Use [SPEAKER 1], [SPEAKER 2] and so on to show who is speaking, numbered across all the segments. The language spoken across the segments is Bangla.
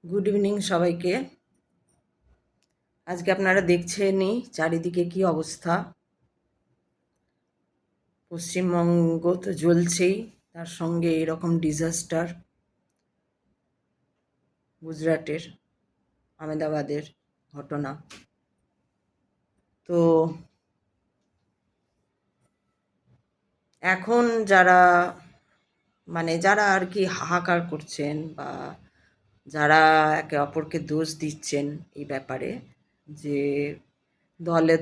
[SPEAKER 1] গুড ইভিনিং সবাইকে। আজকে আপনারা দেখছেনই চারিদিকে কি অবস্থা। পশ্চিমবঙ্গ তো জ্বলছেই, তার সঙ্গে এরকম ডিজাস্টার গুজরাটের আহমেদাবাদের ঘটনা। তো এখন যারা আর কি হাহাকার করছেন বা যারা একে অপরকে দোষ দিচ্ছেন এই ব্যাপারে, যে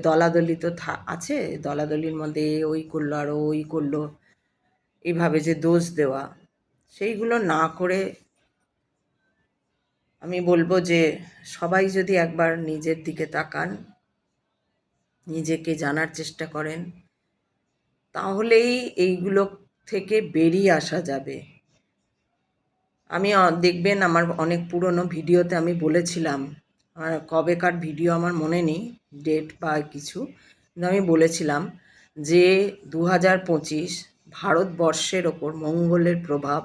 [SPEAKER 1] দলাদলি তো আছে, দলাদলির মধ্যে ওই করলো আর ওই করলো, এইভাবে যে দোষ দেওয়া, সেইগুলো না করে আমি বলবো যে সবাই যদি একবার নিজের দিকে তাকান, নিজেকে জানার চেষ্টা করেন, তাহলেই এইগুলো থেকে বেরিয়ে আসা যাবে। আমি দেখবেন আমার অনেক পুরনো ভিডিওতে আমি বলেছিলাম, আমার কবেকার ভিডিও আমার মনে নেই ডেট বা কিছু, কিন্তু আমি বলেছিলাম যে 2025 ভারতবর্ষের ওপর মঙ্গলের প্রভাব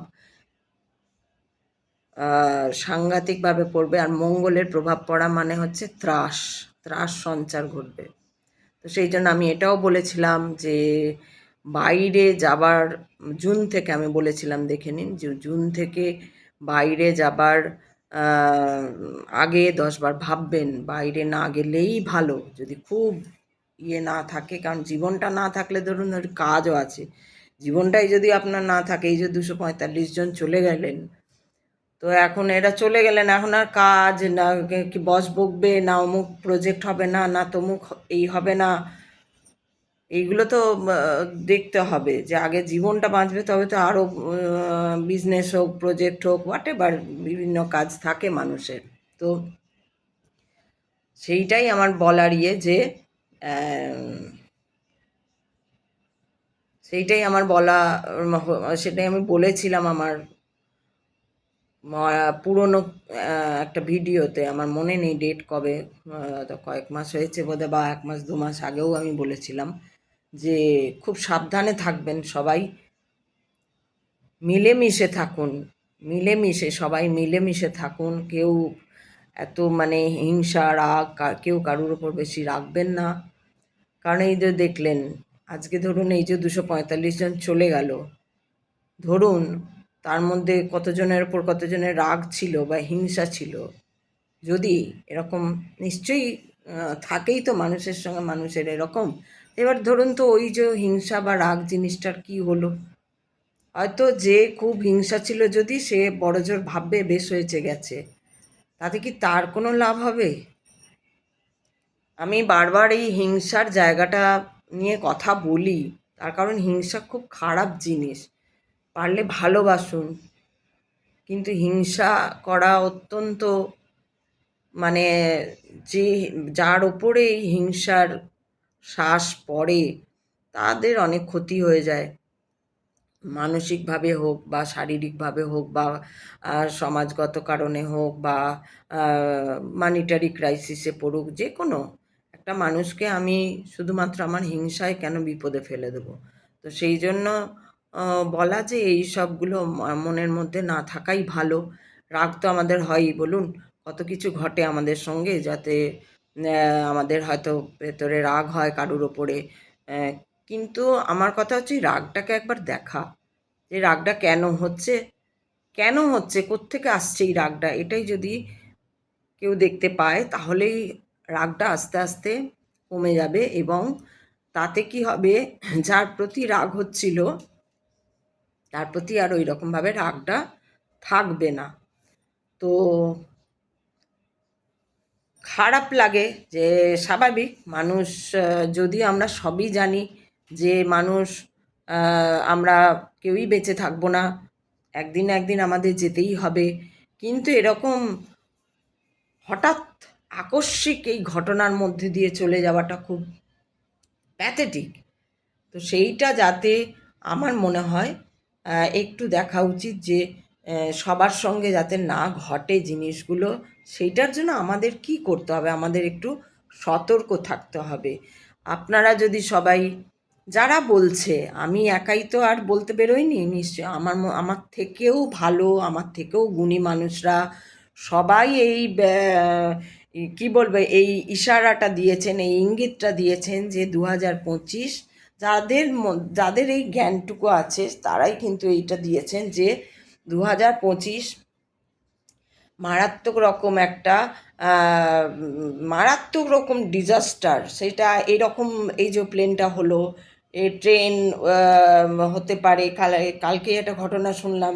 [SPEAKER 1] সাংঘাতিকভাবে পড়বে। আর মঙ্গলের প্রভাব পড়া মানে হচ্ছে ত্রাস সঞ্চার ঘটবে। তো সেই জন্য আমি এটাও বলেছিলাম যে বাইরে যাবার, জুন থেকে আমি বলেছিলাম, দেখে নিন, যে জুন থেকে বাইরে যাবার আগে 10 বার ভাববেন। বাইরে না গেলেই ভালো, যদি খুব না থাকে, কারণ জীবনটা না থাকলে, ধরুন কাজও আছে, জীবনটাই যদি আপনার না থাকে, এই যে 245 জন চলে গেলেন, তো এখন এরা চলে গেলেন, এখন আর কাজ না, কি বস বকবে না, অমুক প্রজেক্ট হবে না, না তমুক এই হবে না, এইগুলো তো দেখতে হবে। যে আগে জীবনটা বাঁচবে, তবে তো আরও বিজনেস হোক, প্রজেক্ট হোক, হোয়াট এভার, বিভিন্ন কাজ থাকে মানুষের। তো সেইটাই আমার বলার যে সেইটাই আমার বলা, সেটাই আমি বলেছিলাম আমার পুরনো একটা ভিডিওতে। আমার মনে নেই ডেট কবে, তো কয়েক মাস হয়েছে বোধহয়, বা 1 মাস 2 মাস আগেও আমি বলেছিলাম যে খুব সাবধানে থাকবেন সবাই, মিলেমিশে থাকুন, সবাই মিলেমিশে থাকুন। কেউ এত হিংসা রাগ, কেউ কারুর ওপর বেশি রাখবেন না। কারণ এই যে দেখলেন আজকে, ধরুন এই যে 245 জন চলে গেল, ধরুন তার মধ্যে কতজনের ওপর কতজনের রাগ ছিল বা হিংসা ছিল, যদি এরকম, নিশ্চয়ই থাকেই তো মানুষের সঙ্গে মানুষের এরকম। এবার ধরুন তো ওই যে হিংসা বা রাগ জিনিসটার কি হলো, হয়তো যে খুব হিংসা ছিল, যদি সে বড়জোর ভাববে বেশ হয়েছে গেছে, তাতে কি তার কোনো লাভ হবে? আমি বারবার এই হিংসার জায়গাটা নিয়ে কথা বলি, তার কারণ হিংসা খুব খারাপ জিনিস। পারলে ভালোবাসুন, কিন্তু হিংসা করা অত্যন্ত, মানে যে যার ওপরে এই হিংসার শ্বাস পড়ে, তাদের অনেক ক্ষতি হয়ে যায়, মানসিকভাবে হোক বা শারীরিকভাবে হোক বা সমাজগত কারণে হোক বা মানিটারি ক্রাইসিসে পড়ুক, যে কোনো একটা মানুষকে আমি শুধুমাত্র আমার হিংসায় কেন বিপদে ফেলে দেবো? তো সেই জন্য বলা যে এই সবগুলো মনের মধ্যে না থাকাই ভালো। রাগ তো আমাদের হয়ই, বলুন, কত কিছু ঘটে আমাদের সঙ্গে, যাতে আমাদের হয়তো ভেতরে রাগ হয় কারুর ওপরে। কিন্তু আমার কথা হচ্ছে রাগটাকে একবার দেখা, যে রাগটা কেন হচ্ছে, কোত্থেকে আসছে এই রাগটা, এটাই যদি কেউ দেখতে পায়, তাহলেই রাগটা আস্তে আস্তে কমে যাবে। এবং তাতে কি হবে, যার প্রতি রাগ হচ্ছিল তার প্রতি আর ওই রকমভাবে রাগটা থাকবে না। তো খারাপ লাগে, যে স্বাভাবিক মানুষ, যদি আমরা সবই জানি যে মানুষ, আমরা কেউই বেঁচে থাকবো না, একদিন না একদিন আমাদের যেতেই হবে, কিন্তু এরকম হঠাৎ আকস্মিক এই ঘটনার মধ্যে দিয়ে চলে যাওয়াটা খুব প্যাথেটিক। তো সেইটা যাতে, আমার মনে হয় একটু দেখা উচিত যে সবার সঙ্গে যাতে না ঘটে জিনিসগুলো, সেইটার জন্য আমাদের কি করতে হবে, আমাদের একটু সতর্ক থাকতে হবে। আপনারা যদি সবাই, যারা বলছে, আমি একাই তো আর বলতে বেরোইনি, নিশ্চয় আমার থেকেও ভালো, আমার থেকেও গুণী মানুষরা সবাই এই কি বলবো, এই ইশারাটা দিয়েছেন, এই ইঙ্গিতটা দিয়েছেন যে 2025, যাদের এই জ্ঞানটুকু আছে তারাই কিন্তু এইটা দিয়েছেন যে 2025 মারাত্মক রকম একটা মারাত্মক রকম ডিজাস্টার। সেটা এরকম, এই যে প্লেনটা হলো, এই ট্রেন হতে পারে। কালকে একটা ঘটনা শুনলাম,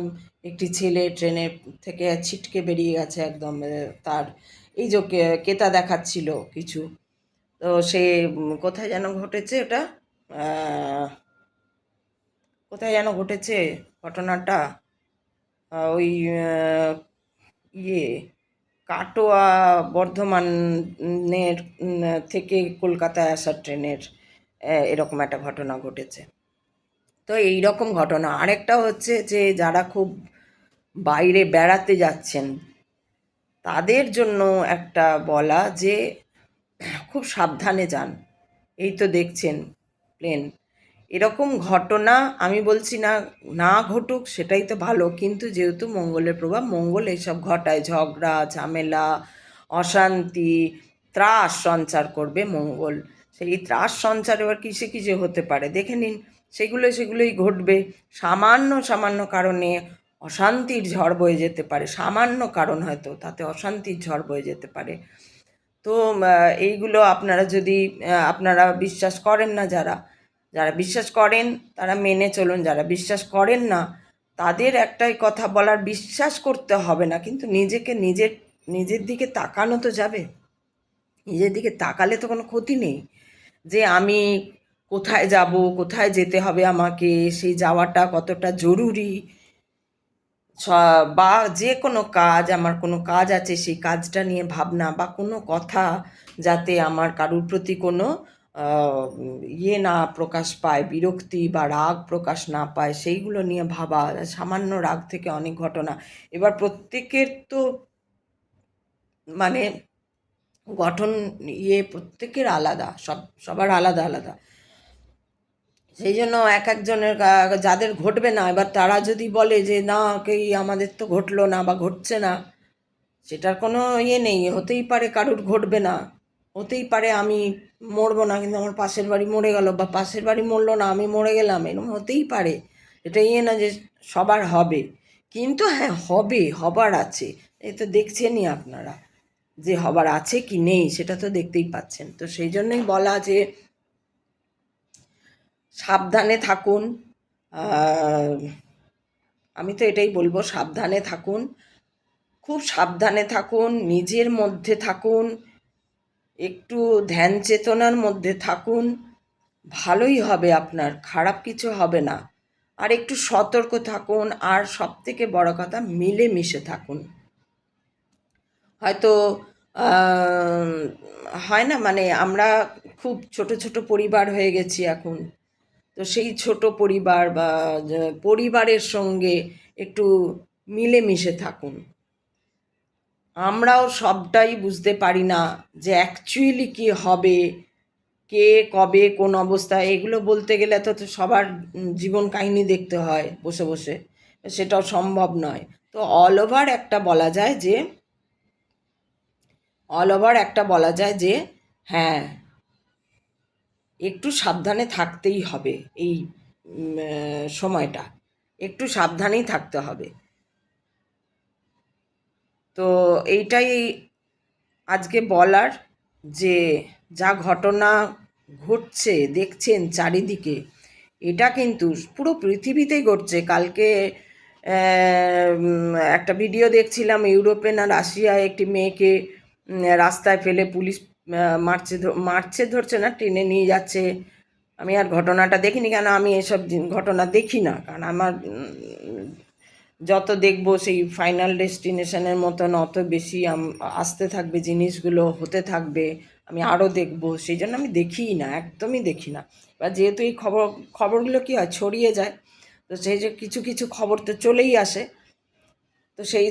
[SPEAKER 1] একটি ছেলে ট্রেনের থেকে ছিটকে বেরিয়ে গেছে একদম, তার এই যে কেতা দেখাচ্ছিল কিছু। তো সে কোথায় যেন ঘটেছে ওটা, কোথায় যেন ঘটেছে ঘটনাটা, ওই ইয়ে কাটোয়া বর্ধমানের থেকে কলকাতায় আসা ট্রেনের এরকম একটা ঘটনা ঘটেছে। তো এই রকম ঘটনা। আরেকটা হচ্ছে যে যারা খুব বাইরে বেড়াতে যাচ্ছেন তাদের জন্য একটা বলা যে খুব সাবধানে যান। এই তো দেখছেন প্লেন, এরকম ঘটনা আমি বলছি না না ঘটুক, সেটাই তো ভালো, কিন্তু যেহেতু মঙ্গলের প্রভাব, মঙ্গল এইসব ঘটায়, ঝগড়া ঝামেলা অশান্তি ত্রাস সঞ্চার করবে মঙ্গল। সেই ত্রাস সঞ্চার এবার কিসে কিসে হতে পারে দেখে নিন, সেগুলোই ঘটবে। সামান্য সামান্য কারণে অশান্তির ঝড় বয়ে যেতে পারে, সামান্য কারণ হয়তো তাতে অশান্তির ঝড় বয়ে যেতে পারে। তো এইগুলো আপনারা যদি আপনারা বিশ্বাস করেন না, যারা যারা বিশ্বাস করেন তারা মেনে চলুন, যারা বিশ্বাস করেন না তাদের একটাই কথা বলার, বিশ্বাস করতে হবে না, কিন্তু নিজের দিকে তাকানো তো যাবে। নিজের দিকে তাকালে তো কোনো ক্ষতি নেই যে আমি কোথায় যাব, কোথায় যেতে হবে আমাকে, সেই যাওয়াটা কতটা জরুরি, বা যে কোনো কাজ, আমার কোনো কাজ আছে সেই কাজটা নিয়ে ভাবনা, বা কোনো কথা যাতে আমার কারুর প্রতি কোনো ইয়ে না প্রকাশ পায়, বিরক্তি বা রাগ প্রকাশ না পায়, সেইগুলো নিয়ে ভাবা। সামান্য রাগ থেকে অনেক ঘটনা। এবার প্রত্যেকের তো মানে গঠন প্রত্যেকের আলাদা, সবার আলাদা আলাদা। সেই জন্য এক একজনের যাদের ঘটবে না, এবার তারা যদি বলে যে না আমাদের তো ঘটলো না বা ঘটছে না, সেটার কোনো ইয়ে নেই। হতেই পারে কারুর ঘটবে না, হতেই পারে আমি মরবো না কিন্তু আমার পাশের বাড়ি মরে গেল, বা পাশের বাড়ি মরলো না আমি মরে গেলাম, এরকম হতেই পারে। এটা ইয়ে না যে সবার হবে, কিন্তু হ্যাঁ হবে, হবার আছে। এই তো দেখছেনই আপনারা যে হবার আছে কি নেই, সেটা তো দেখতেই পাচ্ছেন। তো সেই জন্যই বলা যে সাবধানে থাকুন। আমি তো এটাই বলবো, সাবধানে থাকুন, খুব সাবধানে থাকুন, নিজের মধ্যে থাকুন, একটু ধ্যান চেতনার মধ্যে থাকুন, ভালোই হবে, আপনার খারাপ কিছু হবে না। আর একটু সতর্ক থাকুন, আর সবথেকে বড় কথা মিলেমিশে থাকুন। হয়তো হয় না, মানে আমরা খুব ছোট ছোট পরিবার হয়ে গেছি এখন। তো সেই ছোট পরিবার বা পরিবারের সঙ্গে একটু মিলেমিশে থাকুন। আমরাও সবটাই বুঝতে পারি না যে অ্যাকচুয়ালি কী হবে, কে কবে কোন অবস্থায়, এগুলো বলতে গেলে তো সবার জীবন কাহিনী দেখতে হয় বসে বসে, সেটাও সম্ভব নয়। তো অল ওভার একটা বলা যায় যে হ্যাঁ, একটু সাবধানে থাকতেই হবে। এই সময়টা একটু সাবধানেই থাকতে হবে। তো এইটাই আজকে বলার, যে যা ঘটনা ঘটছে দেখছেন চারিদিকে, এটা কিন্তু পুরো পৃথিবীতেই ঘটছে। কালকে একটা ভিডিও দেখছিলাম, ইউরোপে না রাশিয়ায় একটি মেয়েকে রাস্তায় ফেলে পুলিশ মারছে ধরছে না, টেনে নিয়ে যাচ্ছে। আমি আর ঘটনাটা দেখিনি, কেন আমি এসব ঘটনা দেখি না, কারণ আমার যত দেখবো সেই ফাইনাল ডেস্টিনেশনের মতন অত বেশি আসতে থাকবে, জিনিসগুলো হতে থাকবে, আমি আরও দেখবো, সেই জন্য আমি দেখিই না, একদমই দেখি না। বা যেহেতু এই খবরগুলো কী হয়, ছড়িয়ে যায়, তো সেই যে কিছু কিছু খবর তো চলেই আসে, তো সেই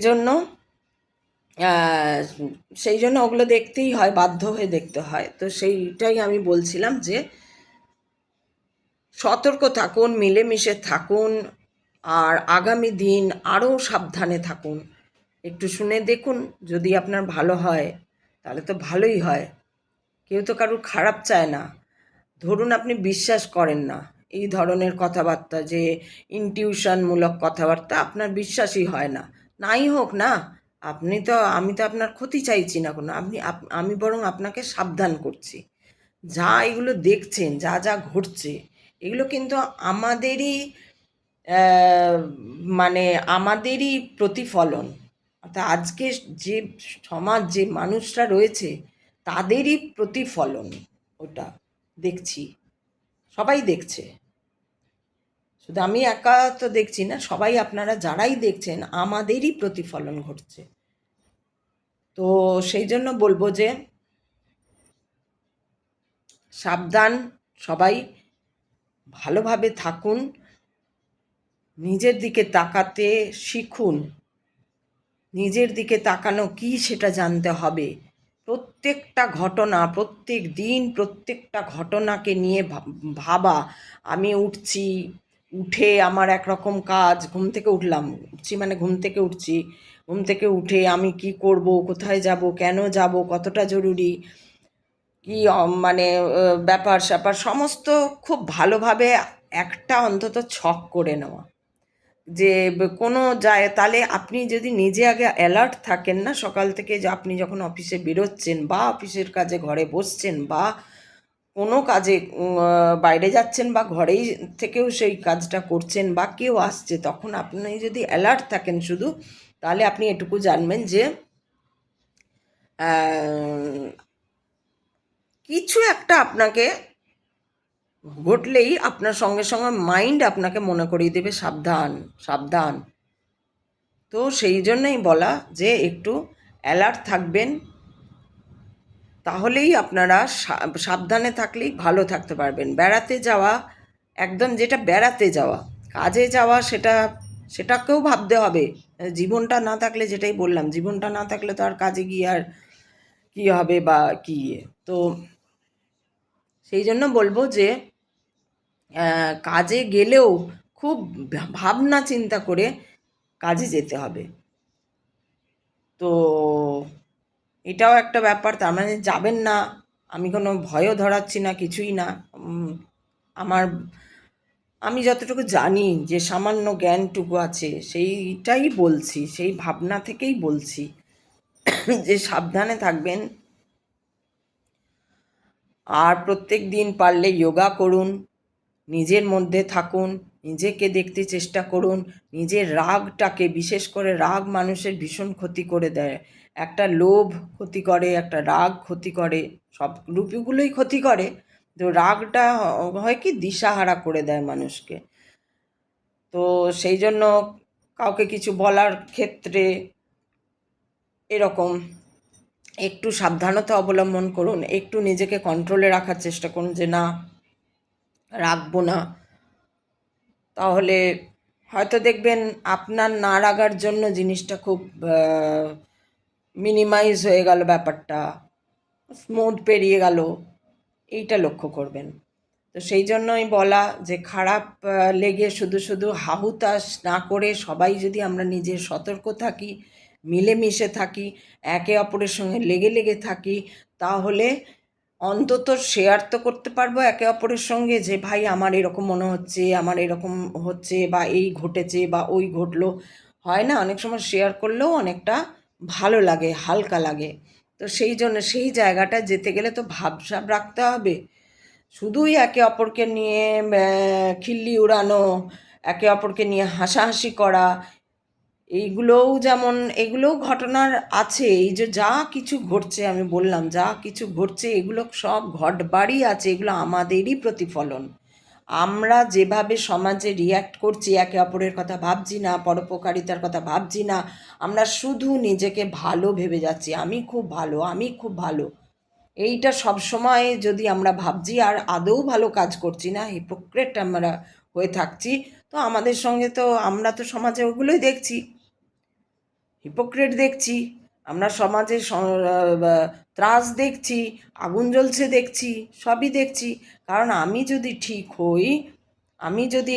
[SPEAKER 1] জন্য ওগুলো দেখতেই হয়, বাধ্য হয়ে দেখতে হয়। তো সেইটাই আমি বলছিলাম যে সতর্ক থাকুন, মিলেমিশে থাকুন, আর আগামী দিন আরও সাবধানে থাকুন। একটু শুনে দেখুন, যদি আপনার ভালো হয় তাহলে তো ভালোই হয়। কেউ তো কারুর খারাপ চায় না। ধরুন আপনি বিশ্বাস করেন না এই ধরনের কথাবার্তা, যে ইনটিউশনমূলক কথাবার্তা আপনার বিশ্বাসই হয় না, নাই হোক না। আমি তো আপনার ক্ষতি চাইছি না কোনো, আমি বরং আপনাকে সাবধান করছি। যা এগুলো দেখছেন, যা যা ঘটছে, এগুলো কিন্তু আমাদেরই আহ, মানে আমাদেরই প্রতিফলন। অর্থাৎ আজকে যে সমাজ, যে মানুষরা রয়েছে, তাদেরই প্রতিফলন ওটা দেখছি, সবাই দেখছে। শুধু আমি একা তো দেখছি না, সবাই আপনারা যারাই দেখছেন আমাদেরই প্রতিফলন ঘটছে। তো সেই জন্য বলবো যে সাবধান, সবাই ভালোভাবে থাকুন, নিজের দিকে তাকাতে শিখুন। নিজের দিকে তাকানো কি সেটা জানতে হবে। প্রত্যেকটা ঘটনা, প্রত্যেক দিন প্রত্যেকটা ঘটনাকে নিয়ে ভাবা। আমি উঠছি, উঠে আমার একরকম কাজ, ঘুম থেকে উঠলাম, উঠছি মানে ঘুম থেকে উঠছি, ঘুম থেকে উঠে আমি কি করব, কোথায় যাব, কেন যাব, কতটা জরুরি, কি মানে ব্যাপার স্যাপার সমস্ত খুব ভালোভাবে একটা অন্তত ছক করে নেওয়া। যে কোনো যায়, তাহলে আপনি যদি নিজে আগে অ্যালার্ট থাকেন না সকাল থেকে, যে আপনি যখন অফিসে বেরোচ্ছেন বা অফিসের কাজে ঘরে বসছেন বা কোনো কাজে বাইরে যাচ্ছেন বা ঘরেই থেকেও সেই কাজটা করছেন বা কেউ আসছে, তখন আপনি যদি অ্যালার্ট থাকেন শুধু, তাহলে আপনি এটুকু জানবেন যে কিছু একটা আপনাকে ঘটলেই আপনার সঙ্গে সঙ্গে মাইন্ড আপনাকে মনে করিয়ে দেবে সাবধান, সাবধান। তো সেই জন্যই বলা যে একটু অ্যালার্ট থাকবেন, তাহলেই আপনারা সাবধানে থাকলেই ভালো থাকতে পারবেন। বেড়াতে যাওয়া, একদম যেটা বেড়াতে যাওয়া, কাজে যাওয়া, সেটাকেও ভাবতে হবে। জীবনটা না থাকলে, যেটাই বললাম, জীবনটা না থাকলে তো আর কাজে গিয়ে আর কী হবে বা কী। তো সেই জন্য বলবো যে কাজে গেলেও খুব ভাবনা চিন্তা করে কাজে যেতে হবে। তো এটাও একটা ব্যাপার। তার মানে যাবেন না, আমি কোনো ভয়ও ধরাচ্ছি না, কিছুই না। আমার আমি যতটুকু জানি, যে সামান্য জ্ঞানটুকু আছে, সেইটাই বলছি, সেই ভাবনা থেকেই বলছি যে সাবধানে থাকবেন। আর প্রত্যেক দিন পারলে যোগা করুন, নিজের মধ্যে থাকুন, নিজেকে দেখতে চেষ্টা করুন। নিজের রাগটাকে, বিশেষ করে রাগ মানুষের ভীষণ ক্ষতি করে দেয়। একটা লোভ ক্ষতি করে, একটা রাগ ক্ষতি করে, সব রূপগুলোই ক্ষতি করে। তো রাগটা হয় কি, দিশাহারা করে দেয় মানুষকে। তো সেই জন্য কাউকে কিছু বলার ক্ষেত্রে এরকম একটু সাবধানতা অবলম্বন করুন, একটু নিজেকে কন্ট্রোলে রাখার চেষ্টা করুন, যে না, রাখবো না। তাহলে হয়তো দেখবেন আপনার না রাগার জন্য জিনিসটা খুব মিনিমাইজ হয়ে গেল, ব্যাপারটা স্মুথ পেরিয়ে গেল, এইটা লক্ষ্য করবেন। তো সেই জন্যই বলা যে খারাপ লেগে শুধু শুধু হাহুতাশ না করে, সবাই যদি আমরা নিজের সতর্ক থাকি, মিলেমিশে থাকি, একে অপরের সঙ্গে লেগে লেগে থাকি, তাহলে অন্তত শেয়ার তো করতে পারবো একে অপরের সঙ্গে, যে ভাই আমার এরকম মনে হচ্ছে, আমার এরকম হচ্ছে, বা এই ঘটেছে বা ওই ঘটলো। হয় না, অনেক সময় শেয়ার করলেও অনেকটা ভালো লাগে, হালকা লাগে। তো সেই জন্য সেই জায়গাটা যেতে গেলে তো ভাবসাব রাখতে হবে। শুধুই একে অপরকে নিয়ে খিল্লি উড়ানো, একে অপরকে নিয়ে হাসাহাসি করা, এইগুলোও যেমন, এগুলোও ঘটনার আছে। এই যে যা কিছু ঘটছে, আমি বললাম যা কিছু ঘটছে, এগুলো সব ঘটবারই আছে, এগুলো আমাদেরই প্রতিফলন। আমরা যেভাবে সমাজে রিয়্যাক্ট করছি, একে অপরের কথা ভাবছি না, পরোপকারিতার কথা ভাবছি না, আমরা শুধু নিজেকে ভালো ভেবে যাচ্ছি, আমি খুব ভালো, আমি খুব ভালো। এইটা সব সময় যদি আমরা ভাবছি আর আদৌ ভালো কাজ করছি না, হিপোক্রেট আমরা হয়ে থাকছি, তো আমাদের সঙ্গে তো, আমরা তো সমাজে ওগুলোই দেখছি, হিপোক্রেট দেখছি। আমরা সমাজে ত্রাস দেখছি, আগুন জ্বলছে দেখছি, সবই দেখছি। কারণ আমি যদি ঠিক হই, আমি যদি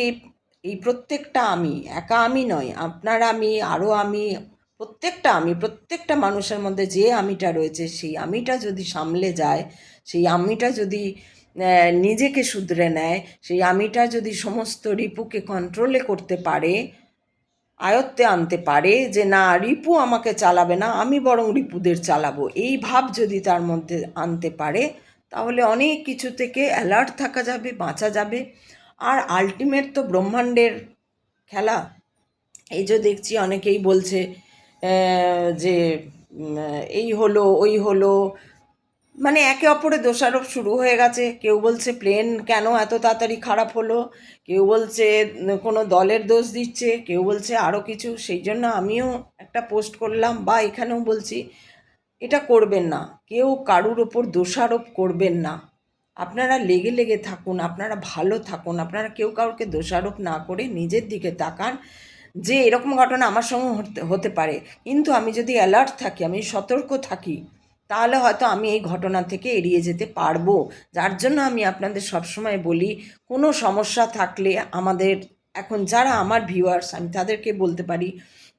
[SPEAKER 1] এই প্রত্যেকটা, আমি একা আমি নয়, আপনার আমি, আরও আমি, প্রত্যেকটা মানুষের মধ্যে যে আমিটা রয়েছে, সেই আমিটা যদি সামলে যায়, সেই আমিটা যদি নিজেকে শুধরে নেয়, সেই আমিটা যদি সমস্ত রিপুকে কন্ট্রোলে করতে পারে, আয়ত্তে আনতে পারে, যে না রিপু আমাকে চালাবে না, আমি বরং রিপুদের চালাবো, এই ভাব যদি তার মধ্যে আনতে পারে, তাহলে অনেক কিছু থেকে অ্যালার্ট থাকা যাবে, বাঁচা যাবে। আর আলটিমেট তো ব্রহ্মাণ্ডের খেলা। এই যে দেখছি অনেকেই বলছে যে এই হলো ওই হলো, মানে একে অপরের দোষারোপ শুরু হয়ে গেছে। কেউ বলছে প্লেন কেন এত তাড়াতাড়ি খারাপ হলো, কেউ বলছে কোনো দলের দোষ দিচ্ছে, কেউ বলছে আরও কিছু। সেই জন্য আমিও একটা পোস্ট করলাম, বা এখানেও বলছি, এটা করবেন না, কেউ কারুর ওপর দোষারোপ করবেন না। আপনারা লেগে লেগে থাকুন, আপনারা ভালো থাকুন, আপনারা কেউ কাউকে দোষারোপ না করে নিজের দিকে তাকান, যে এরকম ঘটনা আমার সঙ্গে হতে পারে, কিন্তু আমি যদি অ্যালার্ট থাকি, আমি সতর্ক থাকি, তাহলে হয়তো আমি এই ঘটনা থেকে এড়িয়ে যেতে পারবো। যার জন্য আমি আপনাদের সবসময় বলি, কোনো সমস্যা থাকলে আমাদের, এখন যারা আমার ভিউয়ার্স, আমি তাদেরকে বলতে পারি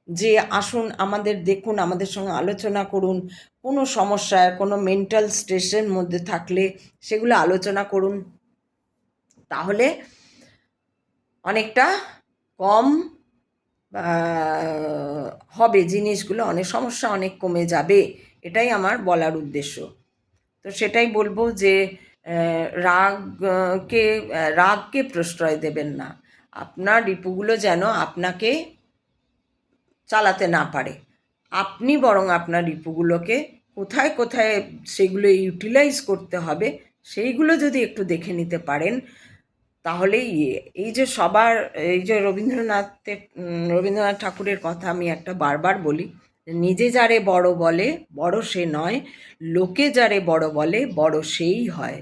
[SPEAKER 1] যে আসুন আমাদের দেখুন, আমাদের সঙ্গে আলোচনা করুন। কোনো সমস্যায়, কোনো মেন্টাল স্ট্রেসের মধ্যে থাকলে সেগুলো আলোচনা করুন, তাহলে অনেকটা কম হবে জিনিসগুলো, অনেক সমস্যা অনেক কমে যাবে। এটাই আমার বলার উদ্দেশ্য। তো সেটাই বলবো যে রাগকে প্রশ্রয় দেবেন না। আপনার রিপুগুলো যেন আপনাকে চালাতে না পারে, আপনি বরং আপনার রিপুগুলোকে কোথায় কোথায় সেগুলো ইউটিলাইজ করতে হবে, সেইগুলো যদি একটু দেখে নিতে পারেন, তাহলেই এই যে সবার, এই যে রবীন্দ্রনাথ ঠাকুরের কথা আমি একটা বারবার বলি, নিজে যারে বড় বলে বড় সে নয়, লোকে যারে বড় বলে বড় সেই হয়।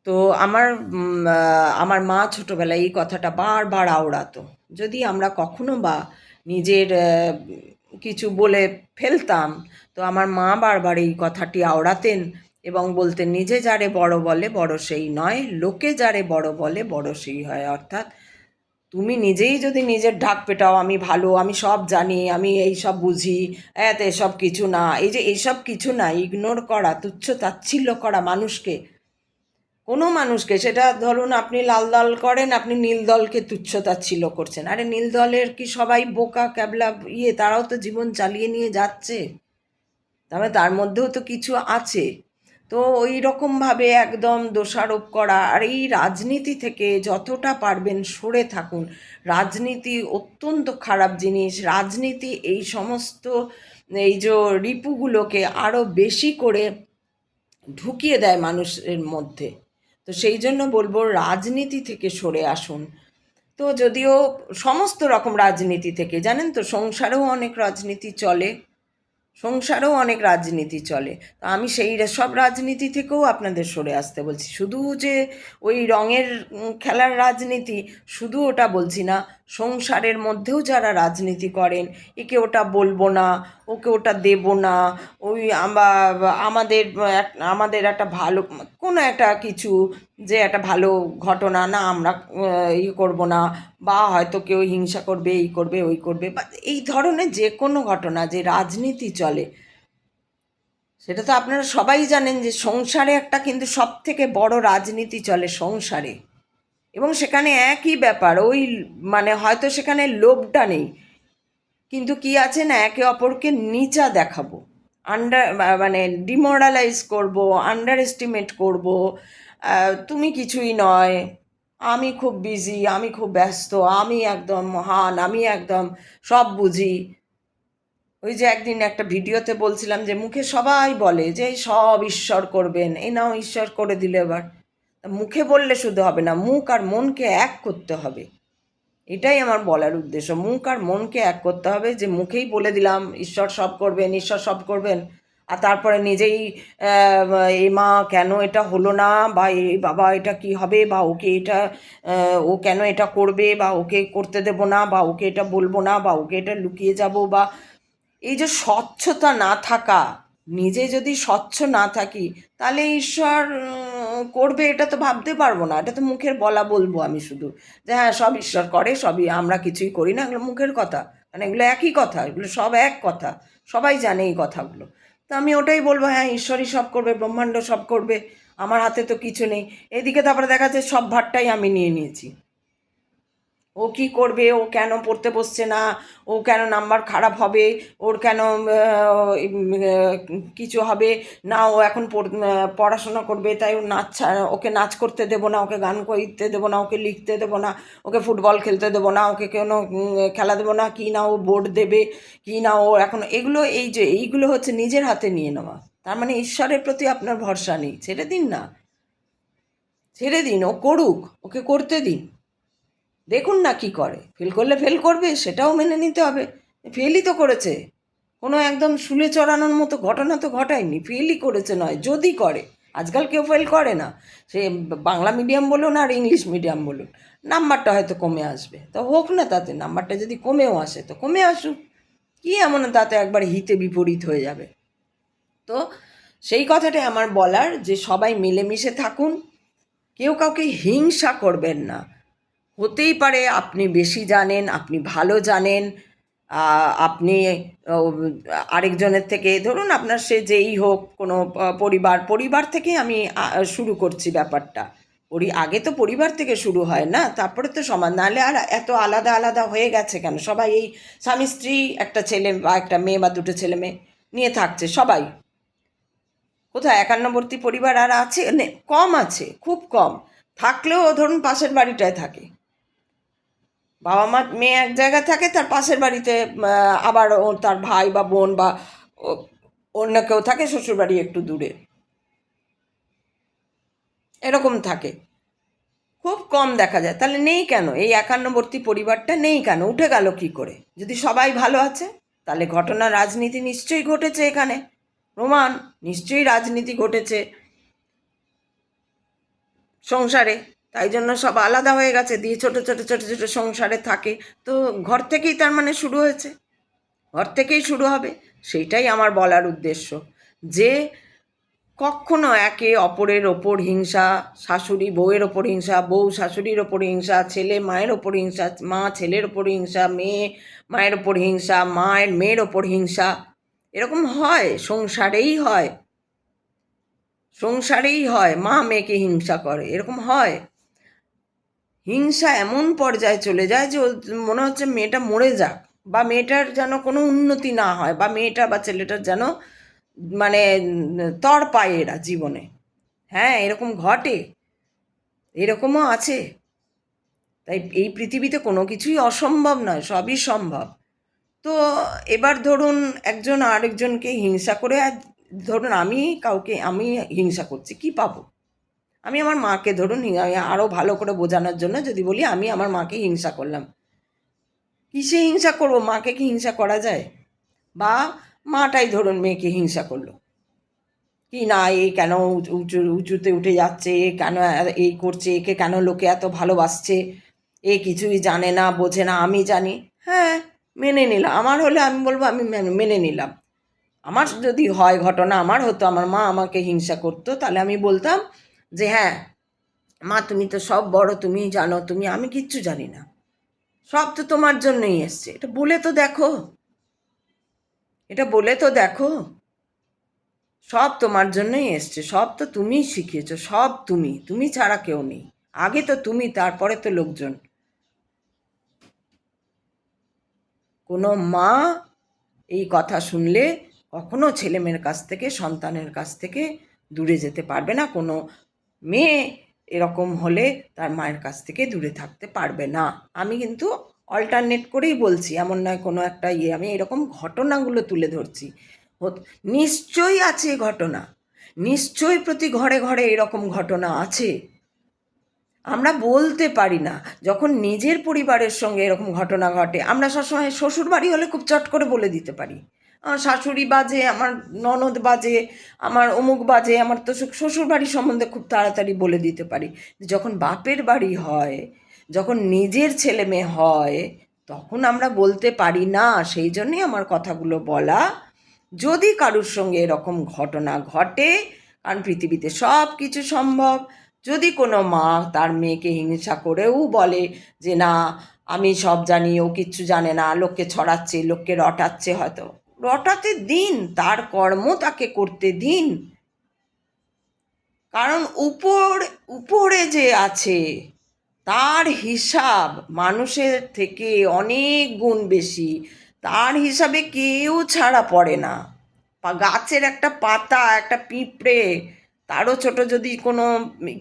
[SPEAKER 1] তো আমার মা ছোটোবেলায় এই কথাটা বারবার আওড়াতো। যদি আমরা কখনো বা নিজের কিছু বলে ফেলতাম, তো আমার মা বারবার এই কথাটি আওড়াতেন এবং বলতেন, নিজে যারে বড় বলে বড় সেই নয়, লোকে যারে বড় বলে বড় সেই হয়। অর্থাৎ তুমি নিজেই যদি নিজের ঢাক পেটাও, আমি ভালো, আমি সব জানি, আমি এই সব বুঝি, এসব কিছু না, এই যে এইসব কিছু না, ইগনোর করা, তুচ্ছ তাচ্ছিল্য করা মানুষকে, কোনো মানুষকে, সেটা ধরুন আপনি লাল দল করেন, আপনি নীল দলকে তুচ্ছ তাচ্ছিল্য করছেন। আরে নীল দলের কি সবাই বোকা ক্যাবলা তারাও তো জীবন চালিয়ে নিয়ে যাচ্ছে, তবে তার মধ্যেও তো কিছু আছে। তো ওই রকমভাবে একদম দোষারোপ করা, আর এই রাজনীতি থেকে যতটা পারবেন সরে থাকুন। রাজনীতি অত্যন্ত খারাপ জিনিস। রাজনীতি এই সমস্ত, এই যে রিপুগুলোকে আরও বেশি করে ঢুকিয়ে দেয় মানুষের মধ্যে। তো সেই জন্য বলবো রাজনীতি থেকে সরে আসুন। তো যদিও সমস্ত রকম রাজনীতি থেকে, জানেন তো, সংসারেও অনেক রাজনীতি চলে, তো আমি সেই সব রাজনীতি থেকেও আপনাদের সরে আসতে বলছি। শুধু যে ওই রঙের খেলার রাজনীতি, শুধু ওটা বলছি না, সংসারের মধ্যেও যারা রাজনীতি করেন, একে ওটা বলবো না, ওকে ওটা দেব না, ওই আমাদের একটা ভালো কোনো একটা কিছু, যে একটা ভালো ঘটনা না, আমরা করবো না, বা হয়তো কেউ হিংসা করবে, এই করবে ওই করবে, বা এই ধরনের যে কোনো ঘটনা, যে রাজনীতি চলে, সেটা তো আপনারা সবাই জানেন যে সংসারে একটা কিন্তু সব থেকে বড় রাজনীতি চলে সংসারে। এবং সেখানে একই ব্যাপার, ওই মানে হয়তো সেখানে লোভটা নেই, কিন্তু কি আছে না, একে অপরকে নিচা দেখাবো, মানে ডিমোরালাইজ করব, আন্ডার এস্টিমেট করবো, তুমি কিছুই নয়, আমি খুব বিজি, আমি খুব ব্যস্ত, আমি একদম মহান, আমি একদম সব বুঝি। ওই যে একদিন একটা ভিডিওতে বলছিলাম যে মুখে সবাই বলে যে সব ঈশ্বর করবেন, এই নাও ঈশ্বর করে দিলে, এবার মুখে বললে শুধু হবে না, মুখ আর মনকে এক করতে হবে। এটাই আমার বলার উদ্দেশ্য, মুখ আর মনকে এক করতে হবে। যে মুখেই বলে দিলাম ঈশ্বর সব করবেন, ঈশ্বর সব করবেন, আর তারপরে নিজেই এই মা কেন এটা হলো না, বা এই বাবা এটা কি হবে, বা ওকে এটা ও কেন এটা করবে, বা ওকে করতে দেব না, বা ওকে এটা বলবো না, বা ওকে এটা লুকিয়ে যাব, বা এই যে স্বচ্ছতা না থাকা, নিজে যদি স্বচ্ছ না থাকি, তাহলে ঈশ্বর করবে এটা তো ভাবতে পারবো না। এটা তো মুখের বলা বলবো আমি শুধু, যে হ্যাঁ সব ঈশ্বর করে, সবই আমরা কিছুই করি না, এগুলো মুখের কথা। মানে এগুলো একই কথা, এগুলো সব এক কথা, সবাই জানে এই কথাগুলো। তো আমি ওটাই বলবো, হ্যাঁ ঈশ্বরই সব করবে, ব্রহ্মাণ্ড সব করবে, আমার হাতে তো কিছু নেই। এদিকে তারপরে দেখা যাচ্ছে সব ভারটাই আমি নিয়ে নিয়েছি। ও কি করবে, ও কেন পড়তে বসছে না, ও কেন নাম্বার খারাপ হবে, ওর কেন কিছু হবে না, ও এখন পড়াশোনা করবে তাই ও ওকে নাচ করতে দেবো না, ওকে গান করতে দেবো না, ওকে লিখতে দেবো না, ওকে ফুটবল খেলতে দেবো না, ওকে কোনো খেলা দেবো না, কি না ও বোর্ড দেবে, কি না ও এখন এগুলো, এইগুলো হচ্ছে নিজের হাতে নিয়ে নেওয়া। তার মানে ঈশ্বরের প্রতি আপনার ভরসা নেই। ছেড়ে দিন না, ছেড়ে দিন, ও করুক, ওকে করতে দিন, দেখুন না কি করে। ফেল করলে ফেল করবে, সেটাও মেনে নিতে হবে। ফেলই তো করেছে, কোনো একদম শুলে চড়ানোর মতো ঘটনা তো ঘটায়নি, ফেলই করেছে নয় যদি করে। আজকাল কেউ ফেল করে না, সে বাংলা মিডিয়াম বলুন আর ইংলিশ মিডিয়াম বলুন, নাম্বারটা হয়তো কমে আসবে, তো হোক না, তাতে নাম্বারটা যদি কমেও আসে তো কমে আসুক, কি এমন তাতে একবার হিতে বিপরীত হয়ে যাবে। তো সেই কথাটাই আমার বলার, যে সবাই মিলেমিশে থাকুন, কেউ কাউকে হিংসা করবেন না। হতেই পারে আপনি বেশি জানেন, আপনি ভালো জানেন, আপনি আরেকজনের থেকে, ধরুন আপনার সে যেই হোক, কোনো পরিবার থেকেই আমি শুরু করছি ব্যাপারটা। আগে তো পরিবার থেকে শুরু হয় না, তারপরে তো সমাজ, নাহলে আর এত আলাদা আলাদা হয়ে গেছে কেন? সবাই এই স্বামী স্ত্রী, একটা ছেলে বা একটা মেয়ে বা দুটো ছেলে মেয়ে নিয়ে থাকছে সবাই। কোথায় একান্নবর্তী পরিবার আর আছে? কম আছে, খুব কম। থাকলেও ধরুন পাশের বাড়িটায় থাকে, বাবা মা মেয়ে এক জায়গায় থাকে, তার পাশের বাড়িতে আবার তার ভাই বা বোন বা অন্য কেউ থাকে শ্বশুরবাড়ি একটু দূরে, এরকম থাকে, খুব কম দেখা যায়। তাহলে নেই কেন এই একান্নবর্তী পরিবারটা? নেই কেন, উঠে গেল কি করে? যদি সবাই ভালো আছে, তাহলে ঘটনা, রাজনীতি নিশ্চয়ই ঘটেছে এখানে, প্রমাণ, নিশ্চয়ই রাজনীতি ঘটেছে সংসারে, তাই জন্য সব আলাদা হয়ে গেছে, দিয়ে ছোট ছোট ছোট ছোট সংসারে থাকে। তো ঘর থেকেই তার মানে শুরু হয়েছে, ঘর থেকেই শুরু হবে। সেইটাই আমার বলার উদ্দেশ্য, যে কখনো একে অপরের ওপর হিংসা, শাশুড়ি বউয়ের ওপর হিংসা, বউ শাশুড়ির ওপর হিংসা, ছেলে মায়ের ওপর হিংসা, মা ছেলের ওপর হিংসা, মেয়ে মায়ের ওপর হিংসা, মায়ের মেয়ের ওপর হিংসা, এরকম হয়, সংসারেই হয়, সংসারেই হয়, মা মেয়েকে হিংসা করে, এরকম হয়। হিংসা এমন পর্যায়ে চলে যায় যে মনে হচ্ছে মেয়েটা মরে যাক, বা মেয়েটার যেন কোনো উন্নতি না হয়, বা মেয়েটা বা ছেলেটার যেন মানে তর পায় এরা জীবনে। হ্যাঁ, এরকম ঘটে, এরকমও আছে। তাই এই পৃথিবীতে কোনো কিছুই অসম্ভব নয়, সবই সম্ভব। তো এবার ধরুন একজন আরেকজনকে হিংসা করে, ধরুন আমি হিংসা করছি, কি পাবো? আমি আমার মাকে ধরুন, আরও ভালো করে বোঝানোর জন্য যদি বলি, আমি আমার মাকে হিংসা করলাম, কিসে হিংসা করব? মাকে কি হিংসা করা যায়? বা মাটাই ধরুন মেয়েকে হিংসা করলো, কি না এই কেন উঁচুতে উঠে যাচ্ছে, এ কেন এই করছে, একে কেন লোকে এত ভালোবাসছে, এ কিছুই জানে না বোঝে না, আমি জানি। হ্যাঁ, মেনে নিলাম, আমার হলে আমি বলবো আমি মেনে নিলাম। আমার যদি হয় ঘটনা, আমার হতো, আমার মা আমাকে হিংসা করতো, তাহলে আমি বলতাম যে হ্যাঁ মা, তুমি তো সব বড়, তুমি জানো, আমি কিচ্ছু জানি না, সব তো তোমার জন্যই এসছে, এটা বলে তো দেখো, এটা বলে তো দেখো, সব তোমার জন্যই এসছে, সব তো তুমিই শিখিয়েছো, সব তুমি, তুমি ছাড়া কেউ নেই, আগে তো তুমি, তারপরে তো লোকজন। কোনো মা এই কথা শুনলে কখনো ছেলেমেয়ের কাছ থেকে, সন্তানের কাছ থেকে দূরে যেতে পারবে না। কোনো মেয়ে এরকম হলে তার মায়ের কাছ থেকে দূরে থাকতে পারবে না। আমি কিন্তু অল্টারনেট করেই বলছি, এমন নয় কোনো একটা আমি এরকম ঘটনাগুলো তুলে ধরছি। নিশ্চয়ই আছে ঘটনা, নিশ্চয়ই প্রতি ঘরে ঘরে এরকম ঘটনা আছে, আমরা বলতে পারি না। যখন নিজের পরিবারের সঙ্গে এরকম ঘটনা ঘটে, আমরা সবসময় শ্বশুর বাড়ি হলে খুব চট করে বলে দিতে পারি, আমার শাশুড়ি বাজে, আমার ননদ বাজে, আমার অমুক বাজে, আমার তো শ্বশুর বাড়ি সম্বন্ধে খুব তাড়াতাড়ি বলে দিতে পারি। যখন বাপের বাড়ি হয়, যখন নিজের ছেলে মেয়ে হয়, তখন আমরা বলতে পারি না। সেই জন্যই আমার কথাগুলো বলা, যদি কারুর সঙ্গে এরকম ঘটনা ঘটে, কারণ পৃথিবীতে সব কিছু সম্ভব। যদি কোনো মা তার মেয়েকে হিংসা করেও বলে যে না আমি সব জানি, ও কিচ্ছু জানে না, লোককে ছড়াচ্ছে, লোককে রটাচ্ছে। হয়তো রটাতে দিন, তার কর্ম তাকে করতে দিন। কারণ উপরে যে আছে তার হিসাব মানুষের থেকে অনেক গুণ বেশি। তার হিসাবে কেউ ছাড়া পড়ে না। গাছের একটা পাতা, একটা পিঁপড়ে, তারও ছোট যদি কোনো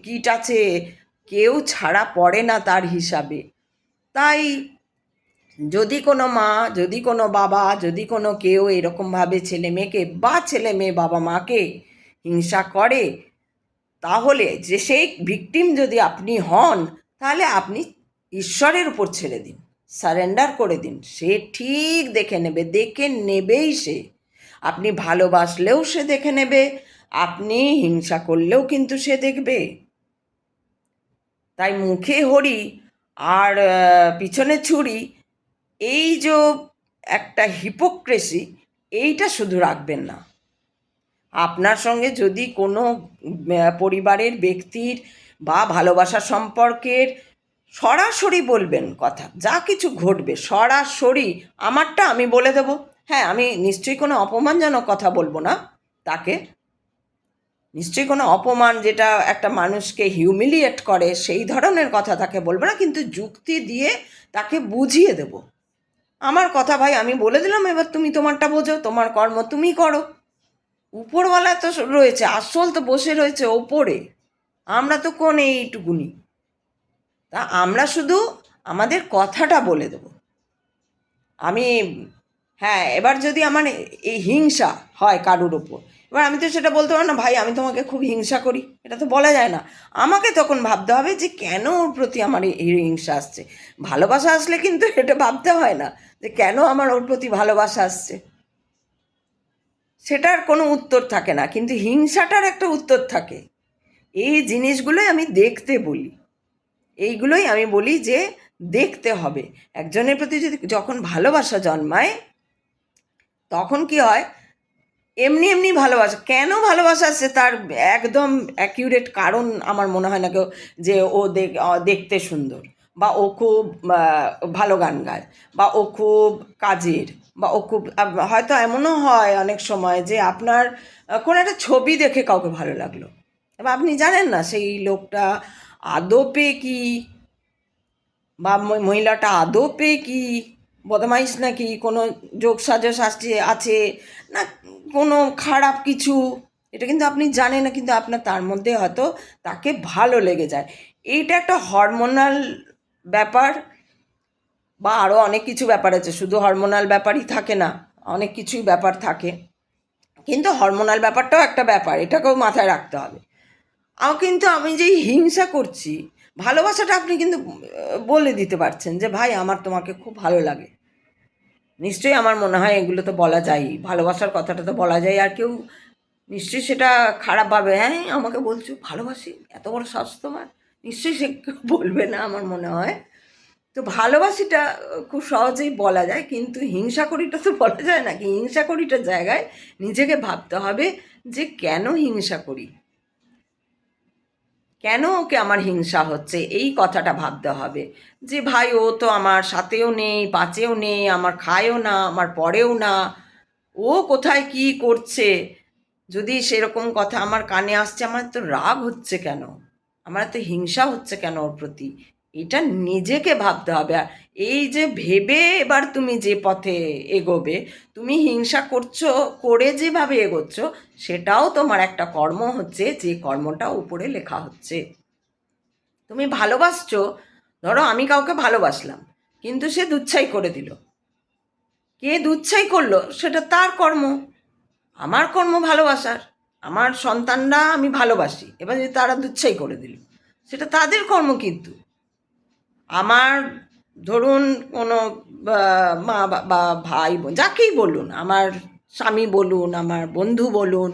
[SPEAKER 1] কীট আছে, কেউ ছাড়া পড়ে না তার হিসাবে। তাই যদি কোনো মা, যদি কোনো বাবা, যদি কোনো কেউ এরকমভাবে ছেলে মেয়েকে বা ছেলে মেয়ে বাবা মাকে হিংসা করে, তাহলে যে সেই ভিকটিম যদি আপনি হন, তাহলে আপনি ঈশ্বরের উপর ছেড়ে দিন, সারেন্ডার করে দিন। সে ঠিক দেখে নেবে, দেখে নেবেই সে। আপনি ভালোবাসলেও সে দেখে নেবে, আপনি হিংসা করলেও কিন্তু সে দেখবে। তাই মুখে হরি আর পিছনে ছুরি, এই যে একটা হিপোক্রেসি, এইটা শুধু রাখবেন না। আপনার সঙ্গে যদি কোনো পরিবারের ব্যক্তির বা ভালোবাসা সম্পর্কের সরাসরি বলবেন কথা, যা কিছু ঘটবে সরাসরি আমারটা আমি বলে দেব। হ্যাঁ, আমি নিশ্চয়ই কোনো অপমানজনক কথা বলবো না তাকে, নিশ্চয়ই কোনো অপমান যেটা একটা মানুষকে হিউমিলিয়েট করে সেই ধরনের কথা তাকে বলবো না, কিন্তু যুক্তি দিয়ে তাকে বুঝিয়ে দেব। আমার কথা ভাই আমি বলে দিলাম, এবার তুমি তোমারটা বোঝো, তোমার কর্ম তুমি করো। উপরওয়ালা তো রয়েছে, আসল তো বসে রয়েছে ওপরে, আমরা তো কোন এইটুকুনি। তা আমরা শুধু আমাদের কথাটা বলে দেব। আমি, হ্যাঁ, এবার যদি আমার এই হিংসা হয় কারুর ওপর, এবার আমি তো সেটা বলতে পারবো না ভাই আমি তোমাকে খুব হিংসা করি, এটা তো বলা যায় না। আমাকে তখন ভাবতে হবে যে কেন ওর প্রতি আমার এই হিংসা আসছে। ভালোবাসা আসলে কিন্তু এটা ভাবতে হয় না যে কেন আমার ওর প্রতি ভালোবাসা আসছে, সেটার কোনো উত্তর থাকে না, কিন্তু হিংসাটার একটা উত্তর থাকে। এই জিনিসগুলোই আমি দেখতে বলি, এইগুলোই আমি বলি যে দেখতে হবে। একজনের প্রতি যদি যখন ভালোবাসা জন্মায়, তখন কি হয়, এমনি এমনি ভালোবাসা, কেন ভালোবাসা আসছে তার একদম অ্যাকিউরেট কারণ আমার মনে হয় না কেউ, যে ও দেখতে সুন্দর, বা ও খুব ভালো গান গায়, বা ও খুব কাজের, বা ও খুব হয়তো এমনও হয় অনেক সময় যে আপনার কোনো একটা ছবি দেখে কাউকে ভালো লাগলো, এবার আপনি জানেন না সেই লোকটা আদপে কি, বা মহিলাটা আদপে কি বদমাইশ, নাকি কোনো যোগসাজশ আছে না কোনো খারাপ কিছু, এটা কিন্তু আপনি জানেন না, কিন্তু আপনার তার মধ্যে হয়তো তাকে ভালো লেগে যায়। এইটা একটা হরমোনাল ব্যাপার, বা আরও অনেক কিছু ব্যাপার আছে, শুধু হরমোনাল ব্যাপারই থাকে না, অনেক কিছুই ব্যাপার থাকে, কিন্তু হরমোনাল ব্যাপারটাও একটা ব্যাপার, এটাকেও মাথায় রাখতে হবে। কিন্তু আমি যেই হিংসা করছি, ভালোবাসাটা আপনি কিন্তু বলে দিতে পারছেন যে ভাই আমার তোমাকে খুব ভালো লাগে। নিশ্চয়ই আমার মনে হয় এগুলো তো বলা যায়, ভালোবাসার কথাটা তো বলা যায়, আর কেউ নিশ্চয়ই সেটা খারাপভাবে হ্যাঁ আমাকে বলছো ভালোবাসি, এত বড় সাহস তোমার, নিশ্চয়ই সে বলবে না আমার মনে হয়। তো ভালোবাসিটা খুব সহজেই বলা যায়, কিন্তু হিংসা করিটা তো বলা যায় না। কি হিংসা করিটার জায়গায় নিজেকে ভাবতে হবে যে কেন হিংসা করি, কেন ওকে আমার হিংসা হচ্ছে, এই কথাটা ভাবতে হবে। যে ভাই ও তো আমার সাথেও নেই, পাচেও নেই, আমার খায়ও না, আমার পরেও না, ও কোথায় কি করছে, যদি সেরকম কথা আমার কানে আসছে, আমার তো রাগ হচ্ছে কেন, আমার তো হিংসা হচ্ছে কেন ওর প্রতি, এটা নিজেকে ভাবতে হবে। আর এই যে ভেবে এবার তুমি যে পথে এগোবে, তুমি হিংসা করছো করে যেভাবে এগোচ্ছ, সেটাও তোমার একটা কর্ম হচ্ছে, যে কর্মটা উপরে লেখা হচ্ছে। তুমি ভালোবাসছো, ধরো আমি কাউকে ভালোবাসলাম, কিন্তু সে দুচ্ছাই করে দিল, কে দুচ্ছাই করলো সেটা তার কর্ম, আমার কর্ম ভালোবাসার। আমার সন্তানরা আমি ভালোবাসি, এবার যদি তারা দুচ্ছাই করে দিল, সেটা তাদের কর্ম। কিন্তু আমার ধরুন কোনো মা বা ভাই বোন, যাকেই বলুন, আমার স্বামী বলুন, আমার বন্ধু বলুন,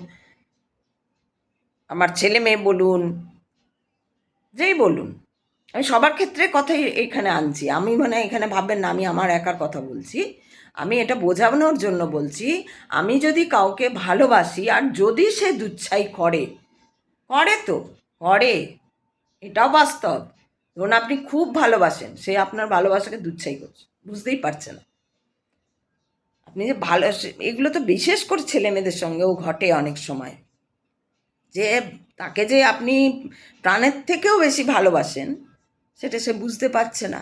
[SPEAKER 1] আমার ছেলে মেয়ে বলুন, যেই বলুন, আমি সবার ক্ষেত্রে কথাই এখানে আনছি। আমি মানে এখানে ভাববেন না আমি আমার একার কথা বলছি, আমি এটা বোঝানোর জন্য বলছি। আমি যদি কাউকে ভালোবাসি আর যদি সে দুচ্ছাই করে, করে তো করে, এটাও বাস্তব, ধরুন আপনি খুব ভালোবাসেন, সে আপনার ভালোবাসাকে দুচ্ছাই করছে, বুঝতেই পারছে না। আপনি যে ভালো, এগুলো তো বিশেষ করে ছেলে মেয়েদের সঙ্গেও ঘটে অনেক সময়, যে তাকে যে আপনি প্রাণের থেকেও বেশি ভালোবাসেন সেটা সে বুঝতে পারছে না।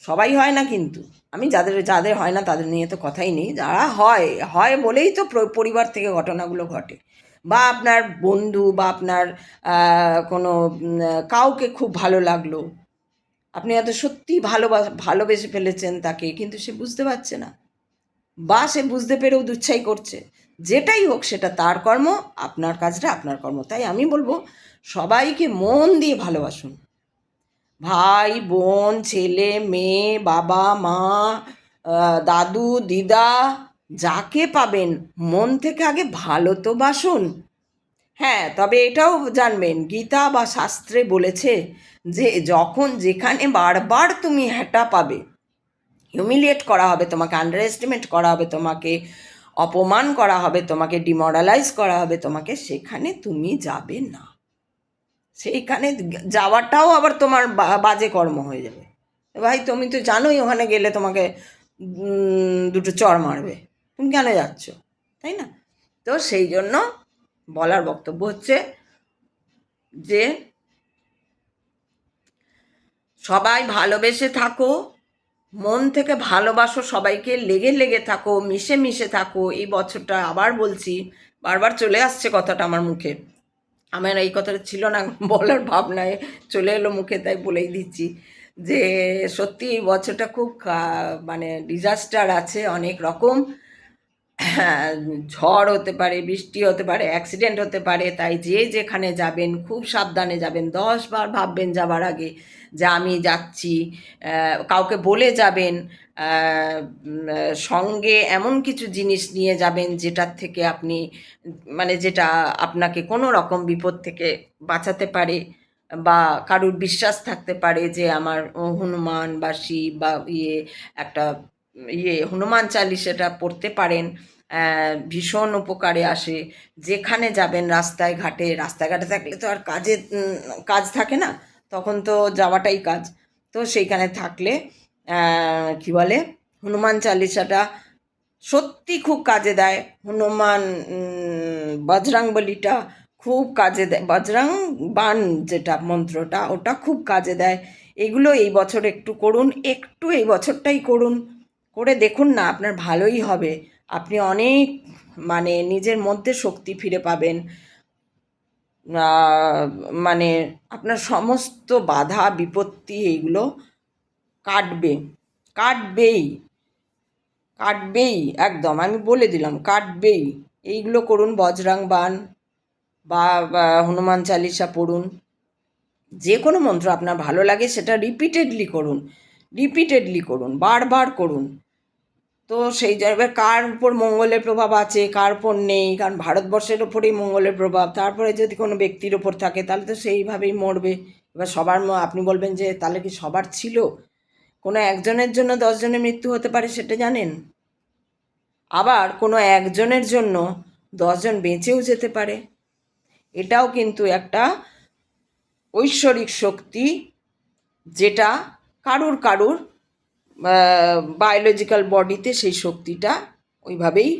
[SPEAKER 1] সবাই হয় না কিন্তু, আমি যাদের যাদের হয় না তাদের নিয়ে তো কথাই নেই, যারা হয় হয় বলেই তো পরিবার থেকে ঘটনাগুলো ঘটে। বা আপনার বন্ধু বা আপনার কোনো কাউকে খুব ভালো লাগলো, আপনি হয়তো সত্যি ভালোবেসে ফেলেছেন তাকে, কিন্তু সে বুঝতে পারছে না, বা সে বুঝতে পেরেও দুচ্ছাই করছে। যেটাই হোক সেটা তার কর্ম, আপনার কাজটা আপনার কর্ম। তাই আমি বলবো সবাইকে মন দিয়ে ভালোবাসুন, ভাই বোন ছেলে মেয়ে বাবা মা, দাদু দিদা, যাকে পাবেন মন থেকে আগে ভালো তো বাসুন। হ্যাঁ, তবে এটাও জানবেন, গীতা বা শাস্ত্রে বলেছে যে যখন যেখানে বারবার তুমি হ্যাটা পাবে, হিউমিলিয়েট করা হবে তোমাকে, আন্ডার এস্টিমেট করা হবে তোমাকে, অপমান করা হবে তোমাকে, ডিমোরালাইজ করা হবে তোমাকে, সেখানে তুমি যাবে না। সেইখানে যাওয়াটাও আবার তোমার বাজে কর্ম হয়ে যাবে। ভাই তুমি তো জানোই ওখানে গেলে তোমাকে দুটো চড় মারবে, তুমি কেন যাচ্ছ, তাই না? তো সেই জন্য বলার বক্তব্য হচ্ছে যে সবাই ভালোবেসে থাকো, মন থেকে ভালোবাসো, সবাইকে লেগে লেগে থাকো, মিশে মিশে থাকো। এই বছরটা আবার বলছি, বারবার চলে আসছে কথাটা আমার মুখে, আমার এই কথাটা ছিল না বলার ভাবনায় চলে এলো মুখে, তাই বলেই দিচ্ছি যে সত্যি এই বছরটা খুব মানে ডিজাস্টার আছে অনেক রকম। হ্যাঁ, ঝড় হতে পারে, বৃষ্টি হতে পারে, অ্যাক্সিডেন্ট হতে পারে, তাই যে যেখানে যাবেন খুব সাবধানে যাবেন, 10 বার ভাববেন যাবার আগে যে আমি যাচ্ছি। কাউকে বলে যাবেন, সঙ্গে এমন কিছু জিনিস নিয়ে যাবেন যেটার থেকে আপনি মানে যেটা আপনাকে কোনো রকম বিপদ থেকে বাঁচাতে পারে, বা কারুর বিশ্বাস থাকতে পারে যে আমার হনুমান বা শিব বা একটা হনুমান চালিসাটা পড়তে পারেন, ভীষণ উপকারে আসে। যেখানে যাবেন রাস্তাঘাটে থাকলে তো আর কাজ থাকে না, তখন তো যাওয়াটাই কাজ। তো সেইখানে থাকলে কি বলে, হনুমান চালিসাটা সত্যি খুব কাজে দেয়। হনুমান বজরংবলীটা খুব কাজে দেয়, বজরং বান যেটা মন্ত্রটা, ওটা খুব কাজে দেয়। এগুলো এই বছর একটু করুন, একটু এই বছরটাই করুন, করে দেখুন না, আপনার ভালোই হবে। আপনি অনেক মানে নিজের মধ্যে শক্তি ফিরে পাবেন। মানে আপনার সমস্ত বাধা বিপত্তি এইগুলো কাটবে, কাটবেই, কাটবেই, একদম আমি বলে দিলাম কাটবেই। এইগুলো করুন, বজরং বান বা হনুমান চালিসা পড়ুন, যে কোনো মন্ত্র আপনার ভালো লাগে সেটা রিপিটেডলি করুন, রিপিটেডলি করুন, বারবার করুন। তো সেই জায়গায় কার উপর মঙ্গলের প্রভাব আছে কার উপর নেই, কারণ ভারতবর্ষের ওপরেই মঙ্গলের প্রভাব, তারপরে যদি কোনো ব্যক্তির ওপর থাকে তাহলে তো সেইভাবেই মরবে। এবার সবার আপনি বলবেন যে তাহলে কি সবার ছিল? কোনো একজনের জন্য 10 জনের মৃত্যু হতে পারে, সেটা জানেন? আবার কোনো একজনের জন্য 10 জন বেঁচেও যেতে পারে। এটাও কিন্তু একটা ঐশ্বরিক শক্তি, যেটা কারুর কারুর বায়োলজিক্যাল বডিতে সেই শক্তিটা ওইভাবেই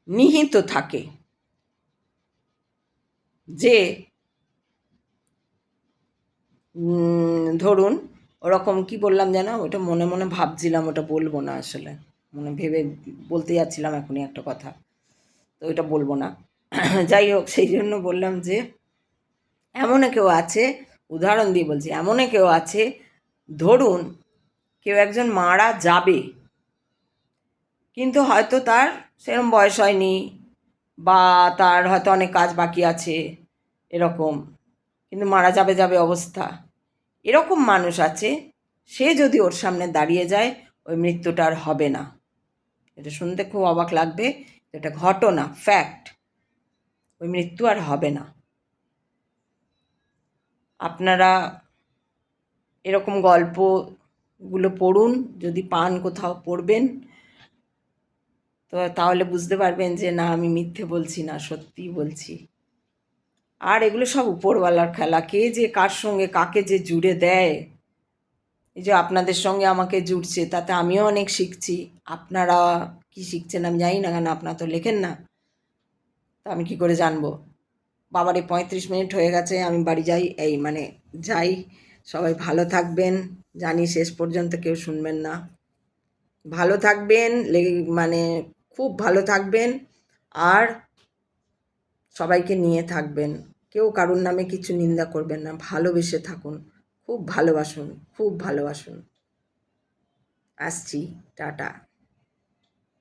[SPEAKER 1] নিহিত থাকে। যে ধরুন ওরকম কি বললাম যেন, ওটা মনে মনে ভাবছিলাম, ওটা বলবো না আসলে, মনে ভেবে বলতে যাচ্ছিলাম এখনই একটা কথা, তো ওইটা বলবো না। যাই হোক, সেই জন্য বললাম যে এমন কেউ আছে, উদাহরণ দিয়ে বলছি, এমন কেউ আছে, ধরুন কেউ একজন মারা যাবে, কিন্তু হয়তো তার সেরকম বয়স হয়নি, বা তার হয়তো অনেক কাজ বাকি আছে এরকম, কিন্তু মারা যাবে যাবে অবস্থা, এরকম মানুষ আছে। সে যদি ওর সামনে দাঁড়িয়ে যায়, ওই মৃত্যুটা আর হবে না। এটা শুনতে খুব অবাক লাগবে, এটা ঘটনা, ফ্যাক্ট, ওই মৃত্যু আর হবে না। আপনারা এরকম গল্পগুলো পড়ুন, যদি পান কোথাও পড়বেন, তো তাহলে বুঝতে পারবেন যে না আমি মিথ্যে বলছি না, সত্যিই বলছি। আর এগুলো সব উপরওয়ালার খেলা, কে যে কার সঙ্গে কাকে যে জুড়ে দেয়। এই যে আপনাদের সঙ্গে আমাকে জুড়ছে, তাতে আমিও অনেক শিখছি। আপনারা কি শিখছেন আমি জানি না, কেন আপনারা তো লেখেন না, তা আমি কি করে জানবো। বাবারে 35 মিনিট হয়ে গেছে, আমি বাড়ি যাই, এই মানে যাই। সবাই ভালো থাকবেন, জানি শেষ পর্যন্ত কেউ শুনবেন না। ভালো থাকবেন, মানে খুব ভালো থাকবেন, আর সবাইকে নিয়ে থাকবেন। কেউ কারুর নামে কিছু নিন্দা করবেন না, ভালোবেসে থাকুন, খুব ভালোবাসুন, খুব ভালোবাসুন। আসছি, টাটা।